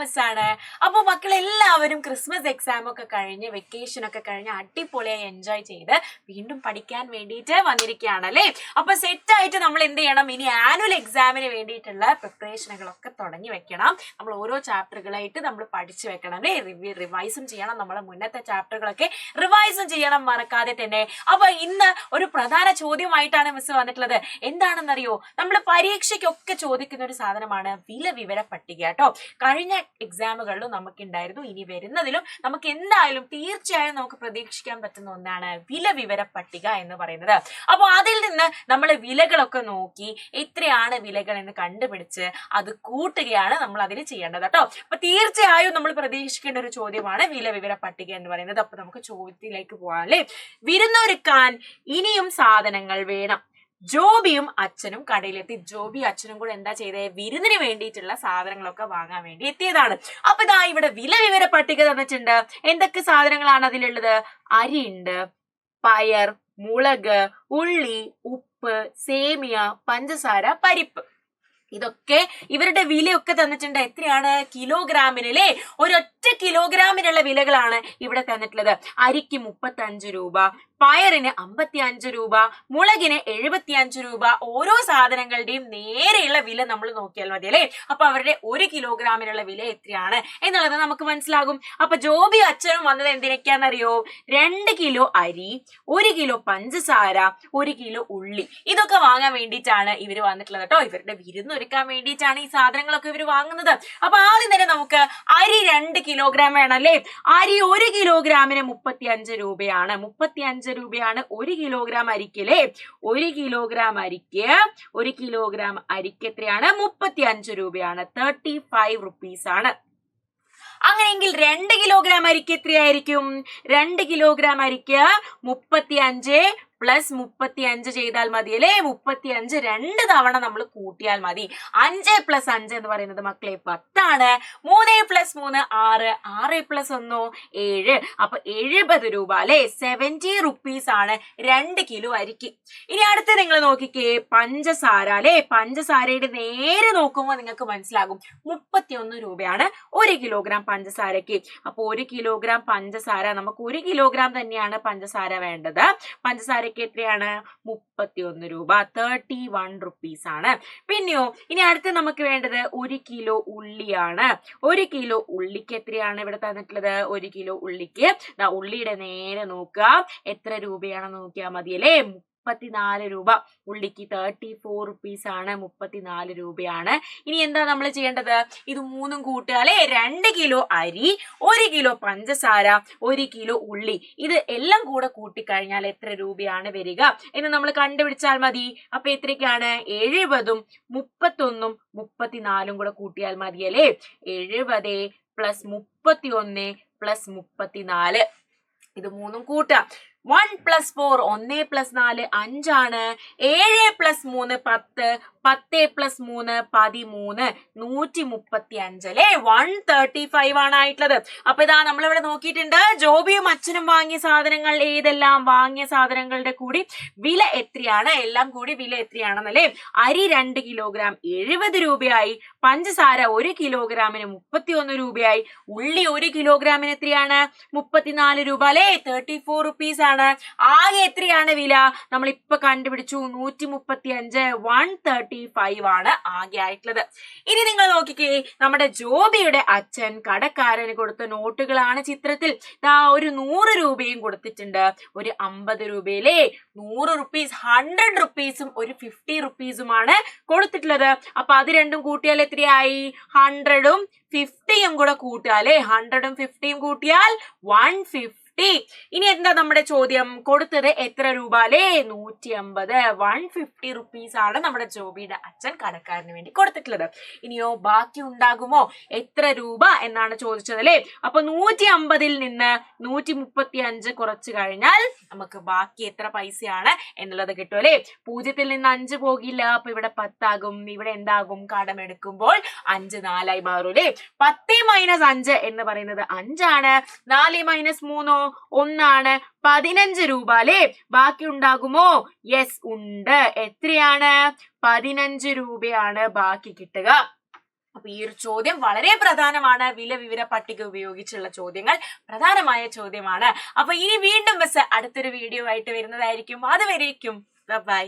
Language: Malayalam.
ക്രിസ്മസ് ആണ്. അപ്പോൾ മക്കളെല്ലാവരും ക്രിസ്മസ് എക്സാം ഒക്കെ കഴിഞ്ഞ് വെക്കേഷൻ ഒക്കെ കഴിഞ്ഞ് അടിപൊളിയായി എൻജോയ് ചെയ്ത് വീണ്ടും പഠിക്കാൻ വേണ്ടിയിട്ട് വന്നിരിക്കുകയാണ് അല്ലേ. അപ്പൊ സെറ്റ് ആയിട്ട് നമ്മൾ എന്ത് ചെയ്യണം, ഇനി ആനുവൽ എക്സാമിന് വേണ്ടിയിട്ടുള്ള പ്രിപ്പറേഷനുകളൊക്കെ തുടങ്ങി വെക്കണം. നമ്മൾ ഓരോ ചാപ്റ്ററുകളായിട്ട് നമ്മൾ പഠിച്ചു വെക്കണം അല്ലേ. റിവൈസും ചെയ്യണം, നമ്മളെ മുന്നത്തെ ചാപ്റ്ററുകളൊക്കെ റിവൈസും ചെയ്യണം മറക്കാതെ തന്നെ. അപ്പൊ ഇന്ന് ഒരു പ്രധാന ചോദ്യമായിട്ടാണ് മിസ് വന്നിട്ടുള്ളത്. എന്താണെന്നറിയോ, നമ്മൾ പരീക്ഷയ്ക്കൊക്കെ ചോദിക്കുന്ന ഒരു സാധനമാണ് വില വിവര പട്ടിക കേട്ടോ. കഴിഞ്ഞ എക്സാമുകളിലും നമുക്കുണ്ടായിരുന്നു, ഇനി വരുന്നതിലും നമുക്ക് എന്തായാലും തീർച്ചയായും നമുക്ക് പ്രതീക്ഷിക്കാൻ പറ്റുന്ന ഒന്നാണ് വില വിവര പട്ടിക എന്ന് പറയുന്നത്. അപ്പോൾ അതിൽ നിന്ന് നമ്മൾ വിലകളൊക്കെ നോക്കി എത്രയാണ് വിലകൾ എന്ന് കണ്ടുപിടിച്ച് അത് കൂട്ടുകയാണ് നമ്മൾ അതിൽ ചെയ്യേണ്ടത് കേട്ടോ. അപ്പൊ തീർച്ചയായും നമ്മൾ പ്രതീക്ഷിക്കേണ്ട ഒരു ചോദ്യമാണ് വില വിവര പട്ടിക എന്ന് പറയുന്നത്. അപ്പൊ നമുക്ക് ചോദ്യത്തിലേക്ക് പോകാം അല്ലേ. വിരുന്നൊരുക്കാൻ ഇനിയും സാധനങ്ങൾ വേണം. ജോബിയും അച്ഛനും കടയിലെത്തി. ജോബി അച്ഛനും കൂടെ എന്താ ചെയ്തേ, വിരുന്നിന് വേണ്ടിയിട്ടുള്ള സാധനങ്ങളൊക്കെ വാങ്ങാൻ വേണ്ടി എത്തിയതാണ്. അപ്പൊ ഇതാ ഇവിടെ വില വിവര പട്ടിക തന്നിട്ടുണ്ട്. എന്തൊക്കെ സാധനങ്ങളാണ് അതിലുള്ളത്? അരിയുണ്ട്, പയർ, മുളക്, ഉള്ളി, ഉപ്പ്, സേമിയ, പഞ്ചസാര, പരിപ്പ്. ഇതൊക്കെ ഇവരുടെ വിലയൊക്കെ തന്നിട്ടുണ്ട്. എത്രയാണ്? കിലോഗ്രാമിന് അല്ലേ. ഒരൊറ്റ കിലോഗ്രാമിനുള്ള വിലകളാണ് ഇവിടെ തന്നിട്ടുള്ളത്. അരിക്ക് 35 രൂപ, പയറിന് 55 രൂപ, മുളകിന് 75 രൂപ. ഓരോ സാധനങ്ങളുടെയും നേരെയുള്ള വില നമ്മൾ നോക്കിയാൽ മതി അല്ലേ. അപ്പൊ അവരുടെ 1 കിലോഗ്രാമിനുള്ള വില എത്രയാണ് എന്നുള്ളത് നമുക്ക് മനസ്സിലാകും. അപ്പൊ ജോബി അച്ഛനും വന്നത് എന്തിനൊക്കെയാണെന്നറിയോ? 2 കിലോ അരി, 1 കിലോ പഞ്ചസാര, 1 കിലോ ഉള്ളി. ഇതൊക്കെ വാങ്ങാൻ വേണ്ടിയിട്ടാണ് ഇവര് വന്നിട്ടുള്ളത് കേട്ടോ. ഇവരുടെ വിരുന്നൊരുക്കാൻ വേണ്ടിയിട്ടാണ് ഈ സാധനങ്ങളൊക്കെ ഇവർ വാങ്ങുന്നത്. അപ്പൊ ആദ്യം തന്നെ നമുക്ക് അരി 2 കിലോഗ്രാം വേണം അല്ലേ. അരി 1 കിലോഗ്രാമിന് 35 രൂപയാണ്. 35 രൂപയാണ് 1 കിലോഗ്രാം അരിക്ക് അല്ലേ. 1 കിലോഗ്രാം അരിക്ക് 1 കിലോഗ്രാം അരിക്ക് എത്രയാണ്? 35 രൂപയാണ്. 35 റുപ്പീസ് ആണ്. അങ്ങനെയെങ്കിൽ 2 കിലോഗ്രാം അരിക്ക് എത്രയായിരിക്കും? 2 കിലോഗ്രാം അരിക്ക് 35 പ്ലസ് 35 ചെയ്താൽ മതി അല്ലേ. 35 2 തവണ നമ്മൾ കൂട്ടിയാൽ മതി. 5 പ്ലസ് 5 എന്ന് പറയുന്നത് മക്കളെ 10 ആണ്. 3 പ്ലസ് 3 6, 6 പ്ലസ് 1 7. അപ്പൊ 70 രൂപ അല്ലെ. 70 റുപ്പീസ് ആണ് 2 കിലോ അരിക്ക്. ഇനി അടുത്ത് നിങ്ങൾ നോക്കിക്കേ, പഞ്ചസാര അല്ലെ. പഞ്ചസാരയുടെ നേരെ നോക്കുമ്പോൾ നിങ്ങൾക്ക് മനസ്സിലാകും 31 രൂപയാണ് 1 കിലോഗ്രാം പഞ്ചസാരക്ക്. അപ്പൊ 1 കിലോഗ്രാം പഞ്ചസാര, നമുക്ക് 1 കിലോഗ്രാം തന്നെയാണ് പഞ്ചസാര വേണ്ടത്. പഞ്ചസാര എത്രയാണ്? 31 രൂപ. 31 റുപ്പീസ് ആണ്. പിന്നെയോ ഇനി അടുത്ത് നമുക്ക് വേണ്ടത് 1 കിലോ ഉള്ളിയാണ്. 1 കിലോ ഉള്ളിക്ക് എത്രയാണ് ഇവിടെ തന്നിട്ടുള്ളത്? 1 കിലോ ഉള്ളിക്ക് ഉള്ളിയുടെ നേരെ നോക്കുക, എത്ര രൂപയാണെന്ന് നോക്കിയാൽ മതി അല്ലേ. 34 രൂപ. ഉള്ളിക്ക് 34 റുപ്പീസ് ആണ്. 34 രൂപയാണ്. ഇനി എന്താ നമ്മൾ ചെയ്യേണ്ടത്? ഇത് മൂന്നും കൂട്ടുക അല്ലെ. 2 കിലോ അരി, 1 കിലോ പഞ്ചസാര, 1 കിലോ ഉള്ളി. ഇത് എല്ലാം കൂടെ കൂട്ടിക്കഴിഞ്ഞാൽ എത്ര രൂപയാണ് വരിക എന്ന് നമ്മൾ കണ്ടുപിടിച്ചാൽ മതി. അപ്പൊ എത്രയ്ക്കാണ്? 70ഉം 31ഉം 34ഉം കൂടെ കൂട്ടിയാൽ മതി അല്ലേ. 70 പ്ലസ് 31 പ്ലസ് 34. ഇത് മൂന്നും കൂട്ടാം. 1 പ്ലസ് 4 1 പ്ലസ് 4 5 ആണ്. 7 പ്ലസ് 3 10, 10 പ്ലസ് 3 13, 135 അല്ലെ. 135 ആണ് ആയിട്ടുള്ളത്. അപ്പൊ ഇതാ നമ്മളിവിടെ നോക്കിയിട്ടുണ്ട്. ജോബിയും അച്ഛനും വാങ്ങിയ സാധനങ്ങൾ ഏതെല്ലാം? വാങ്ങിയ സാധനങ്ങളുടെ കൂടി വില എത്രയാണ്, എല്ലാം കൂടി വില എത്രയാണെന്നല്ലേ. അരി 2 കിലോഗ്രാം 70 രൂപയായി. പഞ്ചസാര 1 കിലോഗ്രാമിന് 31 രൂപയായി. ഉള്ളി 1 കിലോഗ്രാമിന് എത്രയാണ്? 34 രൂപ അല്ലെ. 34 റുപ്പീസ് ആണ്. ആകെ എത്രയാണ് വില? നമ്മൾ ഇപ്പൊ കണ്ടുപിടിച്ചു, 135. 135 ആണ് ആകെ ആയിട്ടുള്ളത്. ഇനി നിങ്ങൾ നോക്കിക്കേ, നമ്മുടെ ജോബിയുടെ അച്ഛൻ കടക്കാരന് കൊടുത്ത നോട്ടുകളാണ് ചിത്രത്തിൽ. ഒരു 100 രൂപയും കൊടുത്തിട്ടുണ്ട്, ഒരു 50 രൂപയിലെ 100 റുപ്പീസ് 100 റുപ്പീസും ഒരു 50 റുപ്പീസുമാണ് കൊടുത്തിട്ടുള്ളത്. അപ്പൊ അത് രണ്ടും കൂട്ടിയാൽ എത്രയായി? 100ഉം 50യും കൂടെ കൂട്ടിയാലേ. 100ഉം 50യും കൂട്ടിയാൽ 150. ഇനി എന്താ നമ്മുടെ ചോദ്യം? കൊടുത്തത് എത്ര രൂപ അല്ലേ? 150. 150 റുപ്പീസ് ആണ് നമ്മുടെ ജോബിയുടെ അച്ഛൻ കടക്കാരന് വേണ്ടി കൊടുത്തിട്ടുള്ളത്. ഇനിയോ ബാക്കി ഉണ്ടാകുമോ? എത്ര രൂപ എന്നാണ് ചോദിച്ചത് അല്ലേ. അപ്പൊ 150ൽ നിന്ന് 135 കുറച്ച് കഴിഞ്ഞാൽ നമുക്ക് ബാക്കി എത്ര പൈസയാണ് എന്നുള്ളത് കിട്ടും അല്ലേ. 0ൽ നിന്ന് 5 പോകില്ല. അപ്പൊ ഇവിടെ 10 ആകും. ഇവിടെ എന്താകും? കടമെടുക്കുമ്പോൾ 5 4ആയി മാറും അല്ലേ. 10 മൈനസ് 5 എന്ന് പറയുന്നത് 5 ആണ്. 4 മൈനസ് 3 1 ആണ്. 15 രൂപ അല്ലേ. ബാക്കി ഉണ്ടാകുമോ? യെസ് ഉണ്ട്. എത്രയാണ്? 15 രൂപയാണ് ബാക്കി കിട്ടുക. അപ്പൊ ഈ ഒരു ചോദ്യം വളരെ പ്രധാനമാണ്. വില വിവര പട്ടിക ഉപയോഗിച്ചുള്ള ചോദ്യങ്ങൾ പ്രധാനമായ ചോദ്യമാണ്. അപ്പൊ ഇനി വീണ്ടും മിസ് അടുത്തൊരു വീഡിയോ ആയിട്ട് വരുന്നതായിരിക്കും. അതുവരേക്കും ബൈ.